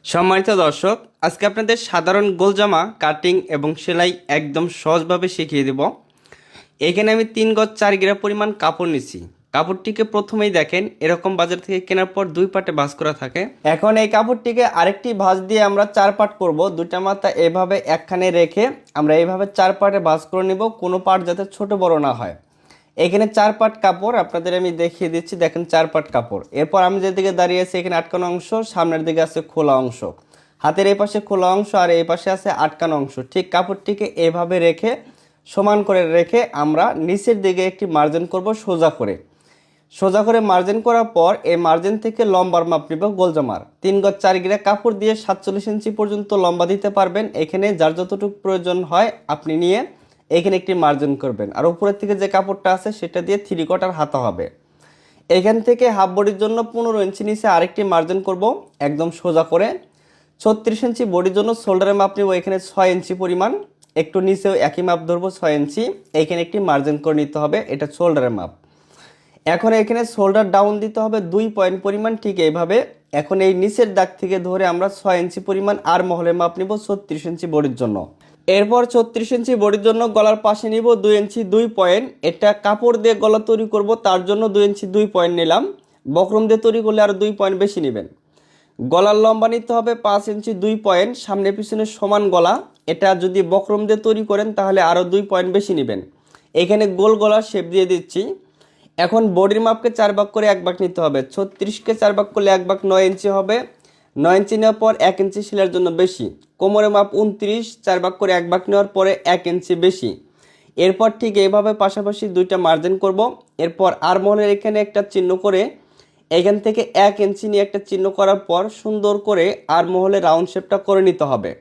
সম্মানিত দর্শক, আজকে আপনাদের সাধারণ গোল জামা কাটিং এবং সেলাই একদম সহজভাবে শিখিয়ে দেব। এখানে আমি 3 গজ 4 গিরা পরিমাণ কাপড় নিছি। কাপড়টিকে প্রথমেই দেখেন এরকম বাজার থেকে কেনার পর 2 পাটে ভাঁজ করা থাকে। এখন এই কাপড়টিকে আরেকটি ভাঁজ দিয়ে আমরা 4 পাট করব। দুইটা মাথা এভাবে একখানে রেখে আমরা এইভাবে 4 পাটে ভাঁজ করে নিব, কোনো পাট যাতে ছোট বড় না হয়। এখানে 4 পাট কাপড় আপনাদের আমি দেখিয়ে দিচ্ছি। দেখেন 4 পাট কাপড়। এরপর আমি যেদিকে দাঁড়িয়ে আছি এখানে আটকানো অংশ, সামনের দিকে আছে খোলা অংশ, হাতের এই পাশে খোলা অংশ আর এই পাশে আছে আটকানো অংশ। ঠিক কাপড়টিকে এভাবে রেখে সমান করে রেখে আমরা নিচের দিকে একটি মার্জিন করব সোজা করে মার্জিন করার পর এই মার্জিন থেকে লম্বার মাপ নিব গোল জামার। 3 গজ 4 গিরা কাপড় দিয়ে 47 ইঞ্চি পর্যন্ত লম্বা দিতে পারবেন। এখানে যার যতটুকু প্রয়োজন হয় আপনি নিয়ে এখানে একটি মার্জিন করবেন। আর উপরের থেকে যে কাপড়টা আছে সেটা দিয়ে 3 কোয়ার্টার হাতা হবে। এখান থেকে হাফ বডির জন্য 15 ইঞ্চি নিচে আরেকটি মার্জিন করব একদম সোজা করে। 36 ইঞ্চি বডির জন্য শোল্ডারের মাপ নিব এখানে 6 ইঞ্চি পরিমাণ, একটু নিচেও একই মাপ ধরবো 6 ইঞ্চি। এখানে একটি মার্জিন করে নিতে হবে, এটা শোল্ডারের মাপ। এখন এখানে শোল্ডার ডাউন দিতে হবে 2 পয়েন্ট পরিমাণ, ঠিক এইভাবে। এখন এই নিচের দাগ থেকে ধরে আমরা 6 ইঞ্চি পরিমাণ আর মহলের মাপ নিব 36 ইঞ্চি বডির জন্য। এরপর 36 ইঞ্চি বডির জন্য গলার পাশে নিব 2 ইঞ্চি 2 পয়েন্ট। এটা কাপড় দিয়ে গলা তৈরি করব, তার জন্য 2 ইঞ্চি 2 পয়েন্ট নিলাম। বক্রম দিয়ে তৈরি করলে আরও 2 পয়েন্ট বেশি নেবেন। গলার লম্বা নিতে হবে 5 ইঞ্চি 2 পয়েন্ট, সামনে পিছনে সমান গলা। এটা যদি বক্রম দিয়ে তৈরি করেন তাহলে আরও 2 পয়েন্ট বেশি নেবেন। এখানে গোল গলার শেপ দিয়ে দিচ্ছি। এখন বডির মাপকে 4 ভাগ করে 1 ভাগ নিতে হবে। 36কে 4 ভাগ করলে 1 ভাগ 9 ইঞ্চি হবে। 9 ইঞ্চি নেওয়ার পর 1 ইঞ্চি সেলাইয়ের জন্য বেশি। কোমরের মাপ 29, 4 ভাগ করে 1 ভাগ নেওয়ার পরে 1 ইঞ্চি বেশি। এরপর ঠিক এইভাবে পাশাপাশি দুইটা মার্জিন করব। এরপর আর্মহোলের এখানে একটা চিহ্ন করে এখান থেকে 1 ইঞ্চি নিয়ে একটা চিহ্ন করার পর সুন্দর করে আর্মহোলে রাউন্ড শেপটা করে নিতে হবে।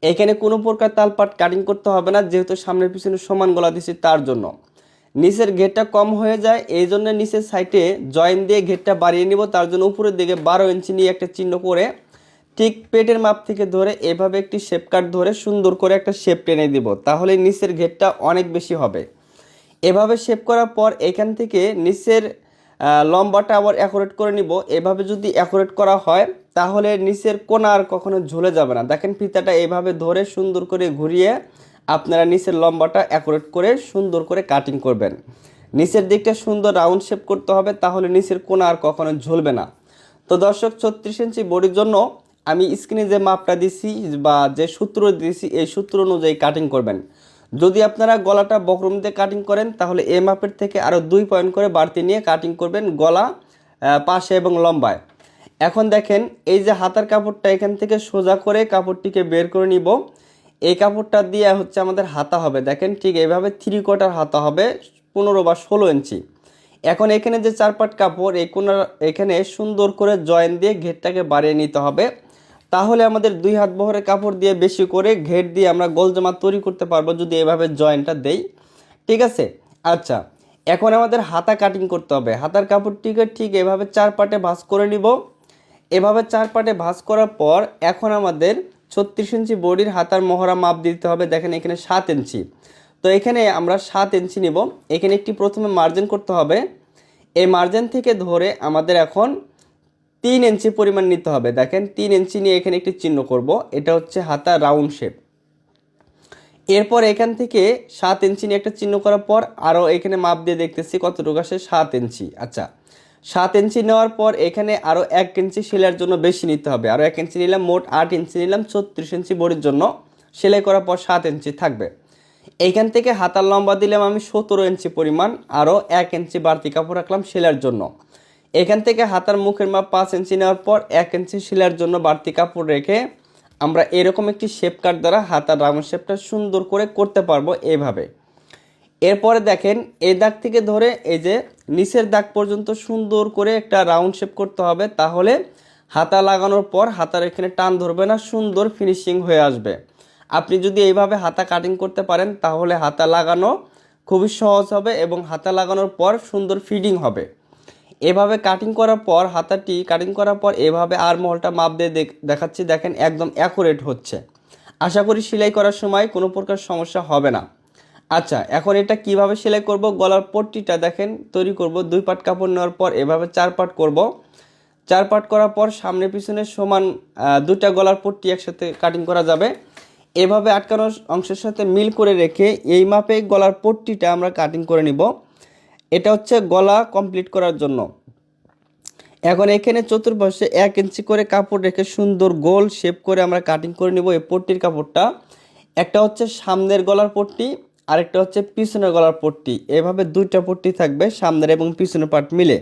এখানে কোনো প্রকার তালপাট কাটিং করতে হবে না, যেহেতু সামনের পিছনে সমান গলা দিচ্ছি তার জন্য। নিচের ঘেরটা কম হয়ে যায়, এই জন্য নিচের সাইডে জয়েন দিয়ে ঘেরটা বাড়িয়ে নিব। তার জন্য উপরের দিকে 12 ইঞ্চি নিয়ে একটা চিহ্ন করে ঠিক পেটের মাপ থেকে ধরে এভাবে একটি শেপ কাট ধরে সুন্দর করে একটা শেপ টেনে দিব, তাহলে নিচের ঘেরটা অনেক বেশি হবে। এভাবে শেপ করার পর এখান থেকে নিচের লম্বাটা আবার অ্যাকুরেট করে নিব। এভাবে যদি অ্যাকুরেট করা হয় তাহলে নিচের কোণা আর কখনো ঝুলে যাবে না। দেখেন ফিতাটা এভাবে ধরে সুন্দর করে ঘুরিয়ে আপনারা নিচের লম্বাটা অ্যাকুরেট করে সুন্দর করে কাটিং করবেন। নিচের দিকটা সুন্দর রাউন্ড শেপ করতে হবে, তাহলে নিচের কোণা আর কখনো ঝুলবে না। তো দর্শক, 36 ইঞ্চি বডির জন্য আমি স্ক্রিনে যে মাপটা দিছি বা যে সূত্র দিয়েছি এই সূত্র অনুযায়ী কাটিং করবেন। যদি আপনারা গলাটা বক্রম দিয়ে কাটিং করেন তাহলে এই মাপের থেকে আরও 2 পয়েন্ট করে বাড়তি নিয়ে কাটিং করবেন গলা, পাশে এবং লম্বায়। এখন দেখেন এই যে হাতার কাপড়টা এখান থেকে সোজা করে কাপড়টিকে বের করে নিব। এই কাপড়টা দিয়ে হচ্ছে আমাদের হাতা হবে। দেখেন ঠিক এইভাবে 3 কোয়ার্টার হাতা হবে 15 বা 16 ইঞ্চি। এখন এখানে যে 4 পাট কাপড় এই কোণা এখানে সুন্দর করে জয়েন দিয়ে ঘেরটাকে বাড়িয়ে নিতে হবে, তাহলে আমাদের 2 হাত বহরের কাপড় দিয়ে বেশি করে ঘের দিয়ে আমরা গোল জামা তৈরি করতে পারবো যদি এভাবে জয়েন্টটা দেই। ঠিক আছে। আচ্ছা, এখন আমাদের হাতা কাটিং করতে হবে। হাতার কাপড়টিকে ঠিক এভাবে 4 পাটে ভাঁজ করে নিব। এভাবে 4 পাটে ভাঁজ করার পর এখন আমাদের 36 ইঞ্চি বডির হাতার মহড়া মাপ দিতে হবে। দেখেন এখানে 7 ইঞ্চি, তো এখানে আমরা 7 ইঞ্চি নিব। এখানে একটি প্রথমে মার্জিন করতে হবে। এই মার্জিন থেকে ধরে আমাদের এখন 3 ইঞ্চি পরিমাণ নিতে হবে। দেখেন 3 ইঞ্চি নিয়ে এখানে একটি চিহ্ন করব, এটা হচ্ছে হাতা রাউন্ড শেপ। এরপর এখান থেকে 7 ইঞ্চি নিয়ে একটা চিহ্ন করার পর আরও এখানে মাপ দিয়ে দেখতেছি কতটুকু আসে, 7 ইঞ্চি। আচ্ছা, 7 ইঞ্চি নেওয়ার পর এখানে আরও 1 ইঞ্চি সেলাইয়ের জন্য বেশি নিতে হবে। আরও 1 ইঞ্চি নিলাম, মোট 8 ইঞ্চি নিলাম। 36 ইঞ্চি বডির জন্য সেলাই করার পর 7 ইঞ্চি থাকবে। এইখান থেকে হাতার লম্বা দিলাম আমি 17 ইঞ্চি পরিমাণ, আরও 1 ইঞ্চি বাড়তি কাপড় রাখলাম সেলাইয়ের জন্য। এখান থেকে হাতার মুখের মাপ 5 ইঞ্চি নেওয়ার পর 1 ইঞ্চি সেলাইয়ের জন্য বাড়তি কাপড় রেখে আমরা এরকম একটি শেপ কাট দ্বারা হাতার রাউন্ড শেপটা সুন্দর করে করতে পারবো এইভাবে। এরপরে দেখেন এই দাগ থেকে ধরে এই যে নিচের দাগ পর্যন্ত সুন্দর করে একটা রাউন্ড শেপ করতে হবে, তাহলে হাতা লাগানোর পর হাতার এখানে টান ধরবে না, সুন্দর ফিনিশিং হয়ে আসবে। আপনি যদি এইভাবে হাতা কাটিং করতে পারেন তাহলে হাতা লাগানো খুবই সহজ হবে এবং হাতা লাগানোর পর সুন্দর ফিটিং হবে। এভাবে কাটিং করার পর হাতাটি কাটিং করার পর এভাবে আর্মহোলটা মাপ দিয়ে দেখাচ্ছি। দেখেন একদম অ্যাকুরেট হচ্ছে। আশা করি সেলাই করার সময় কোনো প্রকার সমস্যা হবে না। আচ্ছা, এখন এটা কিভাবে সেলাই করব, গলার পট্টিটা দেখেন তৈরি করব। 2 পাট কাপড় নেওয়ার পর এভাবে 4 পাট করব। 4 পার্ট করার পর সামনে পিছনে সমান দুইটা গলার পট্টি একসাথে কাটিং করা যাবে। এভাবে আটকানো অংশের সাথে মিল করে রেখে এই মাপে গলার পট্টিটা আমরা কাটিং করে নিব। এটা হচ্ছে গলা কমপ্লিট করার জন্য। এখন এখানে চতুর্পাশে 1 ইঞ্চি করে কাপড় রেখে সুন্দর গোল শেপ করে আমরা কাটিং করে নিব এই পট্টির কাপড়টা। একটা হচ্ছে সামনের গলার পট্টি, আরেকটা হচ্ছে পিছনের গলার পট্টি। এভাবে দুইটা পট্টি থাকবে সামনের এবং পিছনের পার্ট মিলে।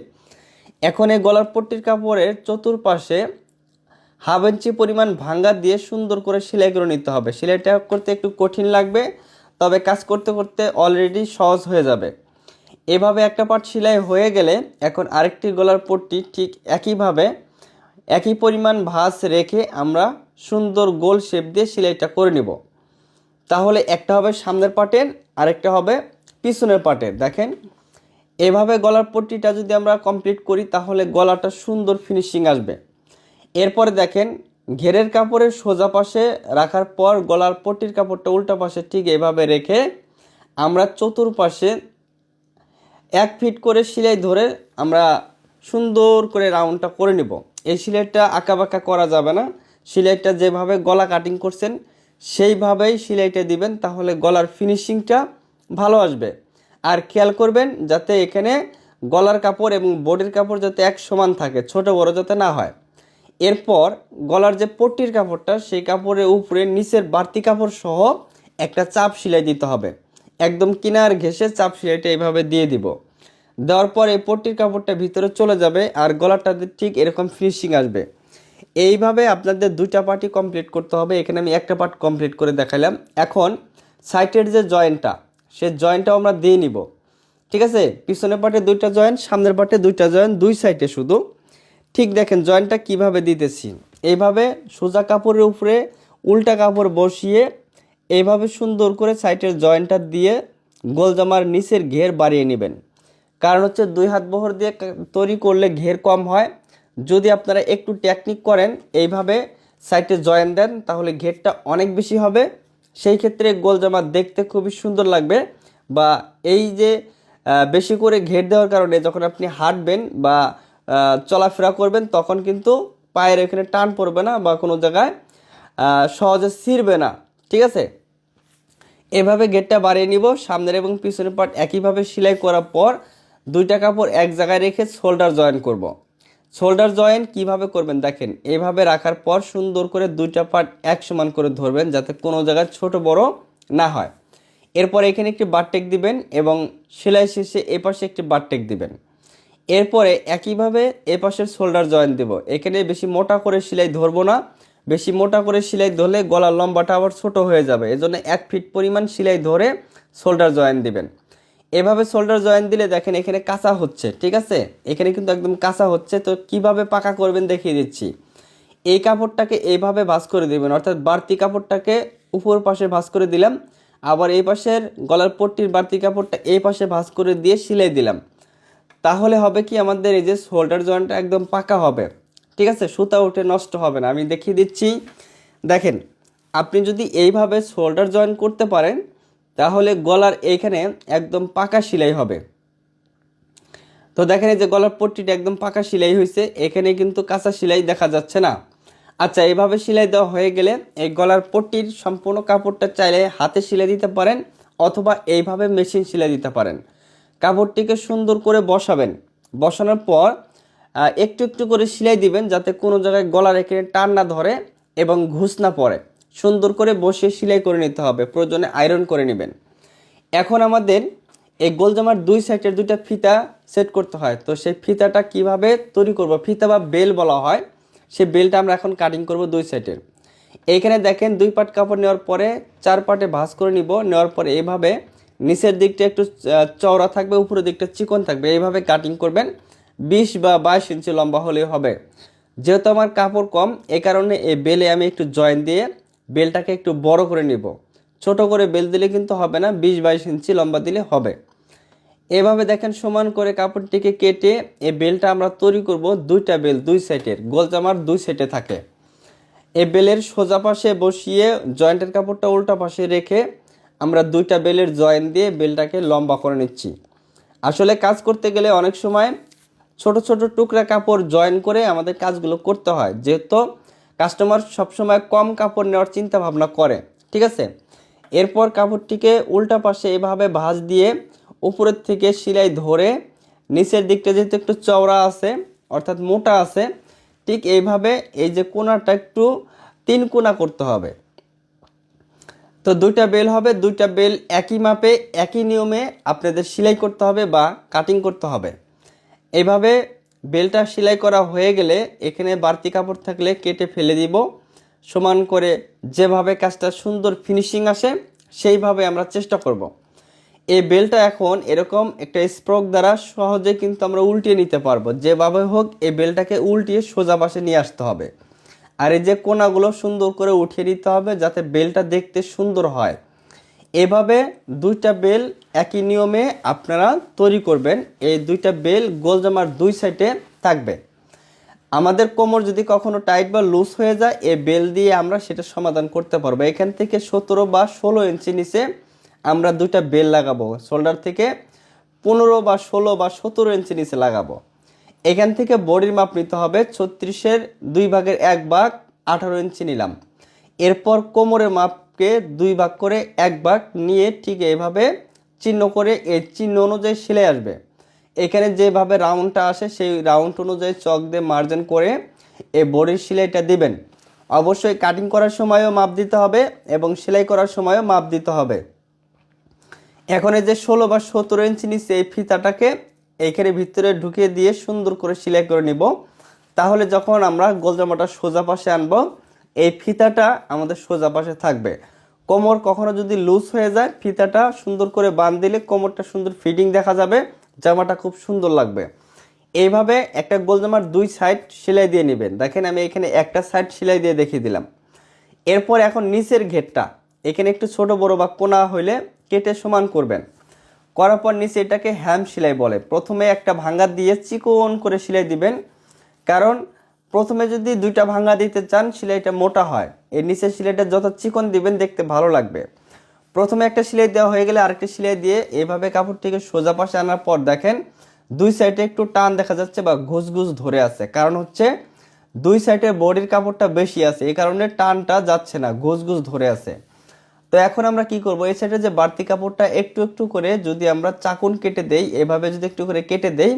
এখন এই গলার পট্টির কাপড়ের চতুর্পাশে 1/2 ইঞ্চি পরিমাণ ভাঙ্গা দিয়ে সুন্দর করে সেলাই করে নিতে হবে। সেলাইটা করতে একটু কঠিন লাগবে, তবে কাজ করতে করতে অলরেডি সহজ হয়ে যাবে। এভাবে একটা পার্ট সেলাই হয়ে গেলে এখন আরেকটি গলার পট্টি ঠিক একইভাবে একই পরিমাণ ভাঁজ রেখে আমরা সুন্দর গোল শেপ দিয়ে সেলাইটা করে নিব। তাহলে একটা হবে সামনের পার্টের, আরেকটা হবে পিছনের পার্টের। দেখেন এভাবে গলার পট্টিটা যদি আমরা কমপ্লিট করি তাহলে গলাটা সুন্দর ফিনিশিং আসবে। এরপরে দেখেন ঘেরের কাপড়ের সোজা পাশে রাখার পর গলার পট্টির কাপড়টা উল্টা পাশে ঠিক এভাবে রেখে আমরা চতুর্পাশে 1 ফিট করে সেলাই ধরে আমরা সুন্দর করে রাউন্ডটা করে নিব। এই সেলাইটা আঁকাবাঁকা করা যাবে না। সেলাইটা যেভাবে গলা কাটিং করছেন সেইভাবেই সেলাইটা দিবেন, তাহলে গলার ফিনিশিংটা ভালো আসবে। আর খেয়াল করবেন যাতে এখানে গলার কাপড় এবং বডির কাপড় যাতে এক সমান থাকে, ছোট বড় যাতে না হয়। এরপর গলার যে পট্টির কাপড়টা সেই কাপড়ের উপরে নিচের বাড়তি কাপড় সহ একটা চাপ সেলাই দিতে হবে। একদম কিনার ঘেঁষে চাপ সেলাইটা এইভাবে দিয়ে দিব। দেওয়ার পর এই পট্টির কাপড়টা ভিতরে চলে যাবে আর গলাটাতে ঠিক এরকম ফিনিশিং আসবে। এইভাবে আপনাদের দুইটা পার্টই কমপ্লিট করতে হবে। এখানে আমি একটা পার্ট কমপ্লিট করে দেখালাম। এখন সাইডের যে জয়েন্টটা সেই জয়েন্টটাও আমরা দিয়ে নিব। ঠিক আছে, পিছনের পার্টে দুইটা জয়েন্ট, সামনের পার্টে দুইটা জয়েন্ট, দুই সাইডে শুধু। ঠিক দেখেন জয়েন্টটা কিভাবে দিতেছি। এইভাবে সোজা কাপড়ের উপরে উল্টা কাপড় বসিয়ে এইভাবে সুন্দর করে সাইডের জয়েন্টটা দিয়ে গোল জামার নিচের ঘের বাড়িয়ে নেবেন। কারণ হচ্ছে 2 হাত বহর দিয়ে তৈরি করলে ঘের কম হয়। যদি আপনারা একটু টেকনিক করেন এইভাবে সাইডে জয়েন্ট দেন তাহলে ঘেরটা অনেক বেশি হবে। সেই ক্ষেত্রে গোল জামা দেখতে খুবই সুন্দর লাগবে। বা এই যে বেশি করে ঘের দেওয়ার কারণে যখন আপনি হাঁটবেন বা চলাফেরা করবেন তখন কিন্তু পায়ের এখানে টান পড়বে না বা কোনো জায়গায় সহজে ছিঁড়বে না। ঠিক আছে, এভাবে ঘেরটা বাড়িয়ে নিব। সামনের এবং পিছনের পার্ট একইভাবে সেলাই করার পর দুইটা কাপড় এক জায়গায় রেখে শোল্ডার জয়েন করব। শোল্ডার জয়েন কিভাবে করবেন দেখেন, এইভাবে রাখার পর সুন্দর করে দুইটা পার্ট এক সমান করে ধরবেন যাতে কোনো জায়গায় ছোট বড় না হয়। এরপর এখানে একটি বারটেক দিবেন এবং সেলাই শেষে এ পাশে একটি বারটেক দিবেন। এরপরে একইভাবে এ পাশের শোল্ডার জয়েন দেব। এখানে বেশি মোটা করে সেলাই ধরবো না, বেশি মোটা করে সেলাই ধরলে গলার লম্বাটা আবার ছোট হয়ে যাবে। এজন্য 1 ফিট পরিমাণ সেলাই ধরে শোল্ডার জয়েন দিবেন। এভাবে শোল্ডার জয়েন দিলে দেখেন এখানে কাঁচা হচ্ছে। ঠিক আছে, এখানে কিন্তু একদম কাঁচা হচ্ছে। তো কিভাবে পাকা করবেন দেখিয়ে দিচ্ছি। এই কাপড়টাকে এইভাবে ভাঁজ করে দিবেন, অর্থাৎ বাড়তি কাপড়টাকে উপর পাশে ভাঁজ করে দিলাম, আবার এই পাশের গলার পট্টির বাড়তি কাপড়টা এই পাশে ভাঁজ করে দিয়ে সেলাই দিলাম। তাহলে হবে কি আমাদের এই যে শোল্ডার জয়েন্টটা একদম পাকা হবে। ঠিক আছে, সুতা উঠে নষ্ট হবে না। আমি দেখিয়ে দিচ্ছি। দেখেন আপনি যদি এইভাবে শোল্ডার জয়েন করতে পারেন তাহলে গলার এইখানে একদম পাকা সেলাই হবে। তো দেখেন এই যে গলার পট্টিটা একদম পাকা সেলাই হয়েছে, এখানে কিন্তু কাঁচা সেলাই দেখা যাচ্ছে না। আচ্ছা, এইভাবে সেলাই দেওয়া হয়ে গেলে এই গলার পট্টির সম্পূর্ণ কাপড়টা চাইলে হাতে সেলাই দিতে পারেন অথবা এইভাবে মেশিন সেলাই দিতে পারেন। কাপড়টিকে সুন্দর করে বসাবেন। বসানোর পর একটু একটু করে সেলাই দিবেন যাতে কোনো জায়গায় গলার এখানে টান না ধরে এবং ঘুষ না পড়ে। সুন্দর করে বসিয়ে সেলাই করে নিতে হবে, প্রয়োজনে আয়রন করে নেবেন। এখন আমাদের এই গোল জামার দুই সাইডের দুইটা ফিতা সেট করতে হয়। তো সেই ফিতাটা কিভাবে তৈরি করব, ফিতা বা বেল বলা হয়, সেই বেলটা আমরা এখন কাটিং করব দুই সাইডের। এইখানে দেখেন 2 পাট কাপড় নেওয়ার পরে 4 পাটে ভাঁজ করে নিব। নেওয়ার পরে এইভাবে নিচের দিকটা একটু চওড়া থাকবে, উপরের দিকটা চিকন থাকবে। এইভাবে কাটিং করবেন। 20 বা 22 ইঞ্চি লম্বা হলেই হবে। যেহেতু আমার কাপড় কম এই কারণে এই বেলে আমি একটু জয়েন দিয়ে বেলটাকে একটু বড় করে নিব। ছোট করে বেল দিলে কিন্তু হবে না, 20-22 ইঞ্চি লম্বা দিলে হবে। এভাবে দেখেন সমান করে কাপড়টিকে কেটে এই বেলটা আমরা তৈরি করব। দুইটা বেল দুই সাইডের, গোল জামার দুই সাইডে থাকে। এই বেলের সোজা পাশে বসিয়ে জয়েন্টের কাপড়টা উল্টা পাশে রেখে আমরা দুইটা বেলের জয়েন দিয়ে বেলটাকে লম্বা করে নিচ্ছি। আসলে কাজ করতে গেলে অনেক সময় ছোট ছোট টুকরা কাপড় জয়েন করে আমাদের কাজগুলো করতে হয়, যেহেতু কাস্টমার সবসময় কম কাপড় নেওয়ার চিন্তা ভাবনা করে। ঠিক আছে, এরপর কাপড়টিকে উল্টা পাশে এভাবে ভাঁজ দিয়ে উপরের থেকে সেলাই ধরে নিচের দিকটা যেহেতু একটু চওড়া আছে অর্থাৎ মোটা আছে, ঠিক এইভাবে এই যে কোণাটা একটু 3 কোণা করতে হবে। তো দুইটা বেল হবে, দুইটা বেল একই মাপে একই নিয়মে আপনাদের সেলাই করতে হবে বা কাটিং করতে হবে। এইভাবে বেলটা সেলাই করা হয়ে গেলে এখানে বাড়তি কাপড় থাকলে কেটে ফেলে দিব। সমান করে যেভাবে কাজটা সুন্দর ফিনিশিং আসে সেইভাবে আমরা চেষ্টা করব। এই বেলটা এখন এরকম একটা স্প্রোক দ্বারা সহজে কিন্তু আমরা উল্টিয়ে নিতে পারবো। যেভাবে হোক এই বেলটাকে উল্টিয়ে সোজা পাশে নিয়ে আসতে হবে। আর এই যে কোণাগুলো সুন্দর করে উঠিয়ে নিতে হবে যাতে বেলটা দেখতে সুন্দর হয়। এভাবে দুইটা বেল একই নিয়মে আপনারা তৈরি করবেন। এই দুইটা বেল গোল জামার দুই সাইডে থাকবে। আমাদের কোমর যদি কখনো টাইট বা লুজ হয়ে যায় এই বেল দিয়ে আমরা সেটা সমাধান করতে পারবো। এখান থেকে 17 বা 16 ইঞ্চি নিচে আমরা দুইটা বেল লাগাবো। শোল্ডার থেকে 15 বা 16 বা 17 ইঞ্চি নিচে লাগাবো। এখান থেকে বডির মাপ নিতে হবে 36-এর 2/1 18 ইঞ্চি নিলাম। এরপর কোমরের মাপকে 2 ভাগ করে 1 ভাগ নিয়ে ঠিক এইভাবে চিহ্ন করে এই চিহ্ন অনুযায়ী সেলাই আসবে। এখানে যেভাবে রাউন্ডটা আসে সেই রাউন্ড অনুযায়ী চক দিয়ে মার্জিন করে এই বডির সেলাইটা দিবেন। অবশ্যই কাটিং করার সময়ও মাপ দিতে হবে এবং সেলাই করার সময়ও মাপ দিতে হবে। এখন এই যে 16 বা 17 ইঞ্চি নিচে এই ফিতাটাকে এইখানে ভিতরে ঢুকিয়ে দিয়ে সুন্দর করে সেলাই করে নিব। তাহলে যখন আমরা গোল জামাটা সোজা পাশে আনবো এই ফিতাটা আমাদের সোজা পাশে থাকবে। কোমর কখনো যদি লুজ হয়ে যায় ফিতাটা সুন্দর করে বাঁধ দিলে কোমরটা সুন্দর ফিটিং দেখা যাবে, জামাটা খুব সুন্দর লাগবে। এইভাবে একটা গোল জামার দুই সাইড সেলাই দিয়ে নেবেন। দেখেন আমি এখানে একটা সাইড সেলাই দিয়ে দেখিয়ে দিলাম। এরপর এখন নিচের ঘেরটা এখানে একটু ছোট বড় বা কোনা হইলে কেটে সমান করবেন। করার পর নিচে এটাকে হ্যাম সেলাই বলে। প্রথমে একটা ভাঙা দিয়ে চিকন করে সেলাই দিবেন, কারণ প্রথমে যদি দুইটা ভাঙা দিতে চান সেলাইটা মোটা হয়। এর নিচের সেলাইটা যত চিকন দিবেন দেখতে ভালো লাগবে। প্রথমে একটা সেলাই দেওয়া হয়ে গেলে আরেকটা সেলাই দিয়ে এভাবে কাপড়টিকে সোজা পাশে আনার পর দেখেন দুই সাইডে একটু টান দেখা যাচ্ছে বা ঘুষ ঘুষ ধরে আছে, কারণ হচ্ছে দুই সাইডে বডির কাপড়টা বেশি আছে, এই কারণে টানটা যাচ্ছে না, ঘুষ ঘুষ ধরে আছে। তো এখন আমরা কি করব, এই সাইডে যে বাড়তি কাপড়টা একটু একটু করে যদি আমরা চাকুন কেটে দেই, এভাবে যদি একটু করে কেটে দেই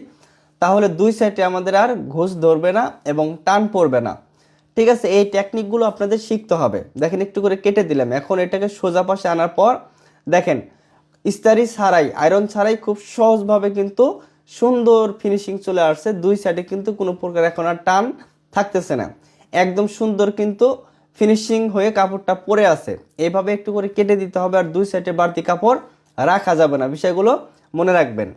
তাহলে দুই সাইডে আমাদের আর ঘুষ ধরবে না এবং টান পড়বে না। ঠিক আছে, এই টেকনিকগুলো আপনাদের শিখতে হবে। দেখেন একটু করে কেটে দিলাম। এখন এটাকে সোজা পাশে আনার পর দেখেন ইস্তারি ছাড়াই আয়রন ছাড়াই খুব সহজভাবে কিন্তু সুন্দর ফিনিশিং চলে আসছে। দুই সাইডে কিন্তু কোনো প্রকার এখন আর টান থাকতেছে না, একদম সুন্দর কিন্তু ফিনিশিং হয়ে কাপড়টা পরে আছে। এইভাবে একটু করে কেটে দিতে হবে, আর দুই সাইডে বাড়তি কাপড় রাখা যাবে না, বিষয়গুলো মনে রাখবেন।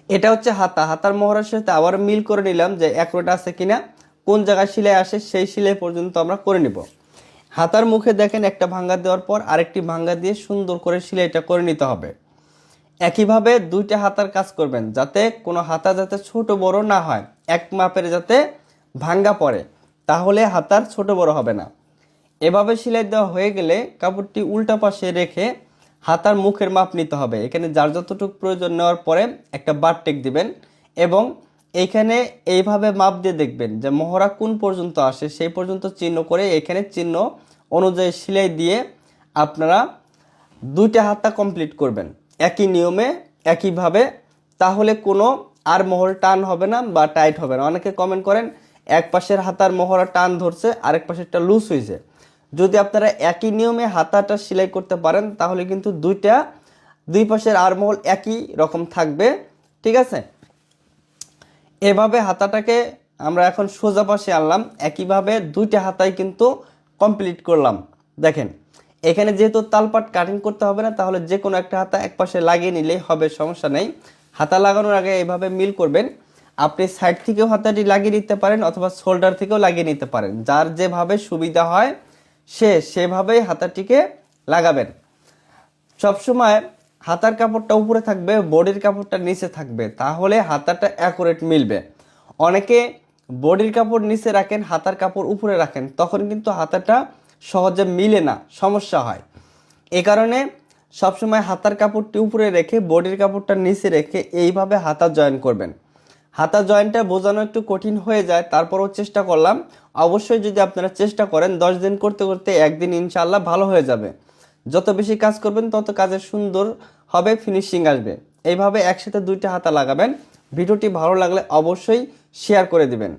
এটা হচ্ছে হাতা। হাতার মোহরের সাথে আবার মিল করে নিলাম যে একরোটা আছে কিনা, কোন জায়গায় সেলাই আসে সেই সেলাই পর্যন্ত আমরা করে নিব। হাতার মুখে দেখেন একটা ভাঙ্গা দেওয়ার পর আরেকটি ভাঙ্গা দিয়ে সুন্দর করে সেলাইটা করে নিতে হবে। একইভাবে দুইটা হাতার কাজ করবেন যাতে কোনো হাতা যাতে ছোট বড় না হয়, এক মাপের যাতে ভাঙ্গা পড়ে, তাহলে হাতার ছোট বড় হবে না। এভাবে সেলাই দেওয়া হয়ে গেলে কাপড়টি উল্টা পাশে রেখে হাতার মুখের মাপ নিতে হবে। এখানে যার যতটুকু প্রয়োজন নেওয়ার পরে একটা বার টেক দিবেন এবং এইখানে এইভাবে মাপ দিয়ে দেখবেন যে মহড়া কোন পর্যন্ত আসে সেই পর্যন্ত চিহ্ন করে এখানে চিহ্ন অনুযায়ী সেলাই দিয়ে আপনারা দুইটা হাতটা কমপ্লিট করবেন একই নিয়মে একইভাবে। তাহলে কোনো আর মহল টান হবে না বা টাইট হবে না। অনেকে কমেন্ট করেন এক পাশের হাতার মহড়া টান ধরছে আরেক পাশেরটা লুজ হয়েছে। যদি আপনারা একই নিয়মে হাতাটা সেলাই করতে পারেন তাহলে কিন্তু দুই পাশের আরমহল একই রকম থাকবে। ঠিক আছে, এভাবে হাতাটাকে আমরা এখন সোজা পাশে আনলাম, একইভাবে দুইটা হাতাই কিন্তু কমপ্লিট করলাম। দেখেন এখানে যেহেতু তালপাট কাটিং করতে হবে না, তাহলে যে কোনো একটা হাতা এক পাশে লাগিয়ে নিলেই হবে, সমস্যা নেই। হাতা লাগানোর আগে এইভাবে মিল করবেন। আপনি সাইড থেকেও হাতাটি লাগিয়ে নিতে পারেন অথবা শোল্ডার থেকেও লাগিয়ে নিতে পারেন, যার যেভাবে সুবিধা হয় সেভাবেই হাতাটিকে লাগাবেন। সবসময় হাতার কাপড়টা উপরে থাকবে, বডির কাপড়টা নিচে থাকবে, তাহলে হাতাটা অ্যাকুরেট মিলবে। অনেকে বডির কাপড় নিচে রাখেন হাতার কাপড় উপরে রাখেন, তখন কিন্তু হাতাটা সহজে মিলে না, সমস্যা হয়। এ কারণে সবসময় হাতার কাপড়টি উপরে রেখে বডির কাপড়টা নিচে রেখে এইভাবে হাতা জয়েন করবেন। হাতা জয়েন্টটা বোঝানো একটু কঠিন হয়ে যায়, তারপরও চেষ্টা করলাম। অবশ্যই যদি আপনারা চেষ্টা করেন 10 দিন করতে করতে একদিন ইনশাআল্লাহ ভালো হয়ে যাবে। যত বেশি কাজ করবেন তত কাজের সুন্দর হবে, ফিনিশিং আসবে। এইভাবে একসাথে দুইটা হাতা লাগাবেন। ভিডিওটি ভালো লাগলে অবশ্যই শেয়ার করে দিবেন।